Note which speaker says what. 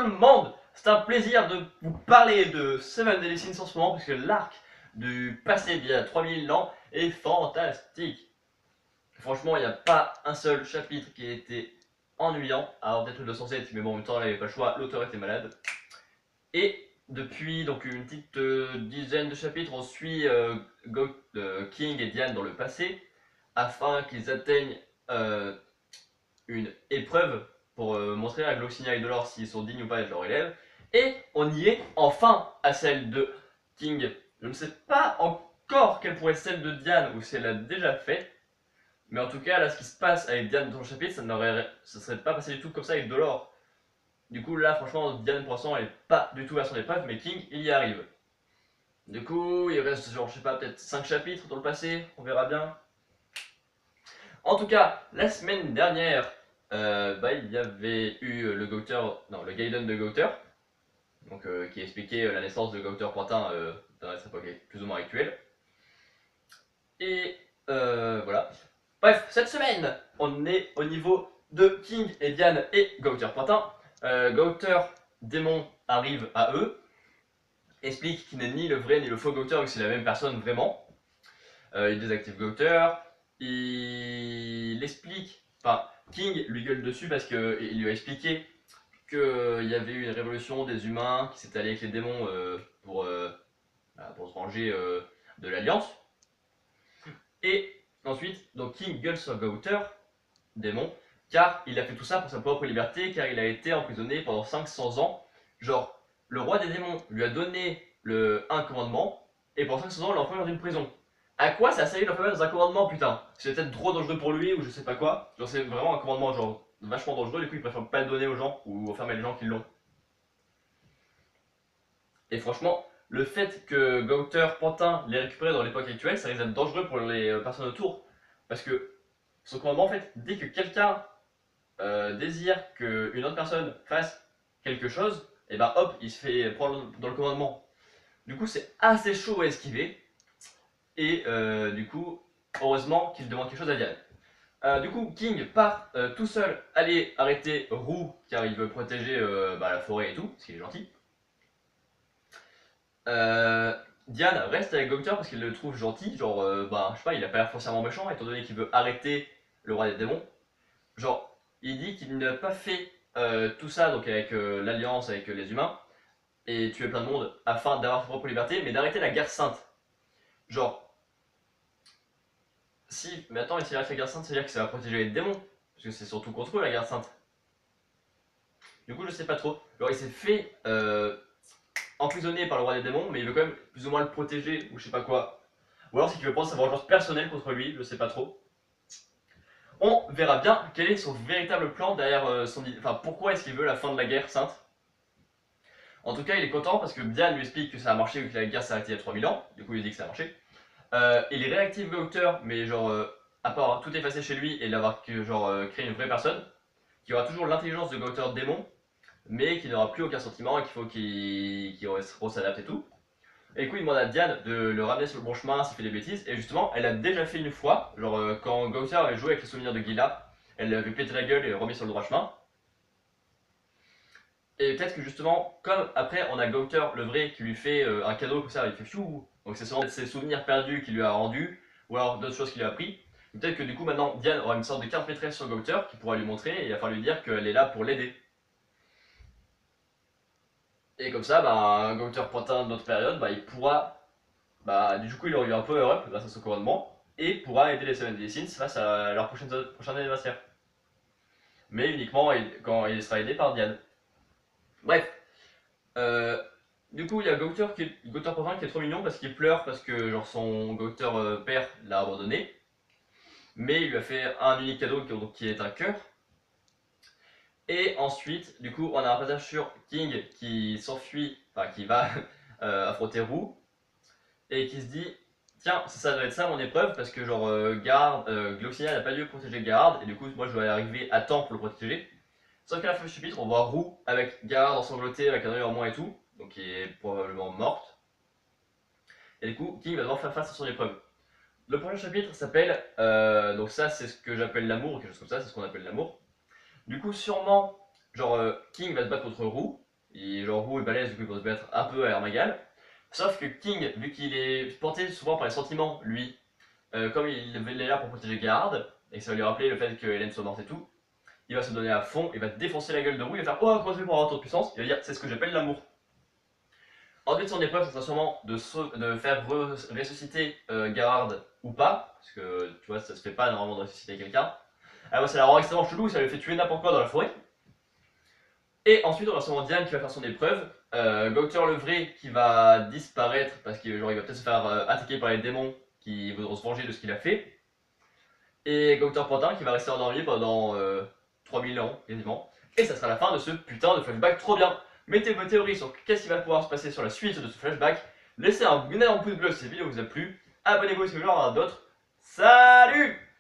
Speaker 1: le monde, c'est un plaisir de vous parler de Seven Deadly Sins en ce moment parce que l'arc du passé d'il y a 3000 ans est fantastique. Franchement, il n'y a pas un seul chapitre qui a été ennuyant, alors peut-être le 207, mais bon en même temps là il n'y avait pas le choix, l'auteur était malade. Et depuis donc une petite dizaine de chapitres, on suit King et Diane dans le passé afin qu'ils atteignent euh, une épreuve pour montrer à Gloxinia et Dolor s'ils sont dignes ou pas d'être leurs élèves. Et on y est enfin à celle de King. Je ne sais pas encore quelle pourrait être celle de Diane ou si elle l'a déjà fait. Mais en tout cas, là, ce qui se passe avec Diane dans le chapitre, ça ne serait pas passé du tout comme ça avec Dolor. Du coup, là, franchement, Diane pour l'instant, elle n'est pas du tout à son épreuve, mais King, il y arrive. Du coup, il reste, genre, je sais pas, peut-être 5 chapitres dans le passé, on verra bien. En tout cas, la semaine dernière, il y avait eu le le Gaiden de Gauter, donc, qui expliquait la naissance de Gauter Pointin dans notre époque plus ou moins actuelle. Et voilà. Bref, cette semaine, on est au niveau de King et Diane et Gauter Pointin. Gauter Démon arrive à eux, explique qu'il n'est ni le vrai ni le faux Gauter, que c'est la même personne vraiment. Il désactive Gauter, il explique, enfin, King lui gueule dessus parce qu'il lui a expliqué qu'il y avait eu une révolution des humains qui s'étaient alliés avec les démons pour se venger de l'Alliance. Et ensuite, donc King gueule sur Gauter, démon, car il a fait tout ça pour sa propre liberté, car il a été emprisonné pendant 500 ans. Genre, le roi des démons lui a donné un commandement, et pendant 500 ans, il l'a enfermé dans une prison. À quoi ça sert de l'enfermer dans un commandement, putain? C'est peut-être trop dangereux pour lui, ou je sais pas quoi. Genre, c'est vraiment un commandement, genre, vachement dangereux, du coup, il préfère pas le donner aux gens, ou enfermer les gens qui l'ont. Et franchement, le fait que Gauter, Pantin l'ait récupéré dans l'époque actuelle, ça risque d'être dangereux pour les personnes autour. Parce que son commandement, en fait, dès que quelqu'un désire qu'une autre personne fasse quelque chose, et ben hop, il se fait prendre dans le commandement. Du coup, c'est assez chaud à esquiver. Et du coup, heureusement qu'il demande quelque chose à Diane. Du coup, King part tout seul aller arrêter Roux, car il veut protéger la forêt et tout, parce qu'il est gentil. Diane reste avec Gauter parce qu'il le trouve gentil, genre, je sais pas, il a pas l'air foncièrement méchant, étant donné qu'il veut arrêter le roi des démons. Genre, il dit qu'il n'a pas fait tout ça donc avec l'Alliance, avec les humains, et tuer plein de monde afin d'avoir sa propre liberté, mais d'arrêter la guerre sainte. Genre, si, mais attends, mais s'il arrête la guerre sainte, ça veut dire que ça va protéger les démons, parce que c'est surtout contre eux la guerre sainte. Du coup, je sais pas trop. Genre, il s'est fait emprisonné par le roi des démons, mais il veut quand même plus ou moins le protéger, ou je sais pas quoi. Ou alors c'est qu'il veut prendre sa vengeance personnelle contre lui, je sais pas trop. On verra bien quel est son véritable plan derrière Enfin, pourquoi est-ce qu'il veut la fin de la guerre sainte. En tout cas, il est content parce que Diane lui explique que ça a marché vu que la guerre s'est arrêtée il y a 3000 ans. Du coup, il dit que ça a marché. Il réactive Gauter, mais genre, à part avoir tout effacé chez lui et l'avoir créé une vraie personne, qui aura toujours l'intelligence de Gauter démon, mais qui n'aura plus aucun sentiment et qu'il faut qu'il s'adapte et tout. Et du coup, il demande à Diane de le ramener sur le bon chemin s'il fait des bêtises. Et justement, elle a déjà fait une fois, genre quand Gauter avait joué avec les souvenirs de Gila, elle lui avait pété la gueule et remis sur le droit chemin. Et peut-être que justement, comme après on a Gauter le vrai qui lui fait un cadeau comme ça, il fait fiou. Donc c'est sûrement ses souvenirs perdus qu'il lui a rendus, ou alors d'autres choses qu'il lui a appris. Peut-être que du coup maintenant Diane aura une sorte de carte maîtresse sur Gauter qui pourra lui montrer et il va falloir lui dire qu'elle est là pour l'aider. Et comme ça, Gauter Pointin d'autres périodes, il pourra. Du coup, il aura eu un power-up grâce à son commandement et pourra aider les Seven Deadly Sins face à leur prochain adversaire. Mais uniquement quand il sera aidé par Diane. Bref, euh, du coup, il y a Gauter Pointin qui est trop mignon parce qu'il pleure parce que genre son Gauter père l'a abandonné. Mais il lui a fait un unique cadeau qui est un cœur. Et ensuite, du coup, on a un passage sur King qui s'enfuit, enfin qui va affronter Roux et qui se dit tiens, ça doit être ça mon épreuve parce que genre Gloxinia n'a pas dû protéger Garde et du coup moi je dois arriver à temps pour le protéger. Sauf qu'à la fin du chapitre, on voit Roux avec Garde ensanglanté avec un œil en moins et tout, donc qui est probablement morte. Et du coup, King va devoir faire face à son épreuve. Le prochain chapitre s'appelle, donc ça c'est ce que j'appelle l'amour, ou quelque chose comme ça, c'est ce qu'on appelle l'amour. Du coup, sûrement, King va se battre contre Roux, Genre Wu est balèze, du coup ils vont se battre un peu à armes égales. Sauf que King, vu qu'il est porté souvent par les sentiments, lui, comme il est là pour protéger Gerard, et que ça va lui rappeler le fait que Hélène soit morte et tout, il va se donner à fond, il va défoncer la gueule de Wu, il va faire oh comment je fais pour avoir autant de puissance, il va dire c'est ce que j'appelle l'amour. Ensuite son épreuve, ça sera sûrement de faire ressusciter Gerard ou pas, parce que tu vois ça se fait pas normalement de ressusciter quelqu'un. Alors ça la rend extrêmement chelou, ça lui fait tuer n'importe quoi dans la forêt. Et ensuite, on a sûrement Diane qui va faire son épreuve. Docteur le vrai qui va disparaître parce qu'il va peut-être se faire attaquer par les démons qui voudront se venger de ce qu'il a fait. Et Docteur Pantin qui va rester endormi pendant 3000 ans quasiment. Et ça sera la fin de ce putain de flashback trop bien. Mettez vos théories sur qu'est-ce qui va pouvoir se passer sur la suite de ce flashback. Laissez un énorme pouce bleu si cette vidéo vous a plu. Abonnez-vous si vous voulez en avoir d'autres. Salut!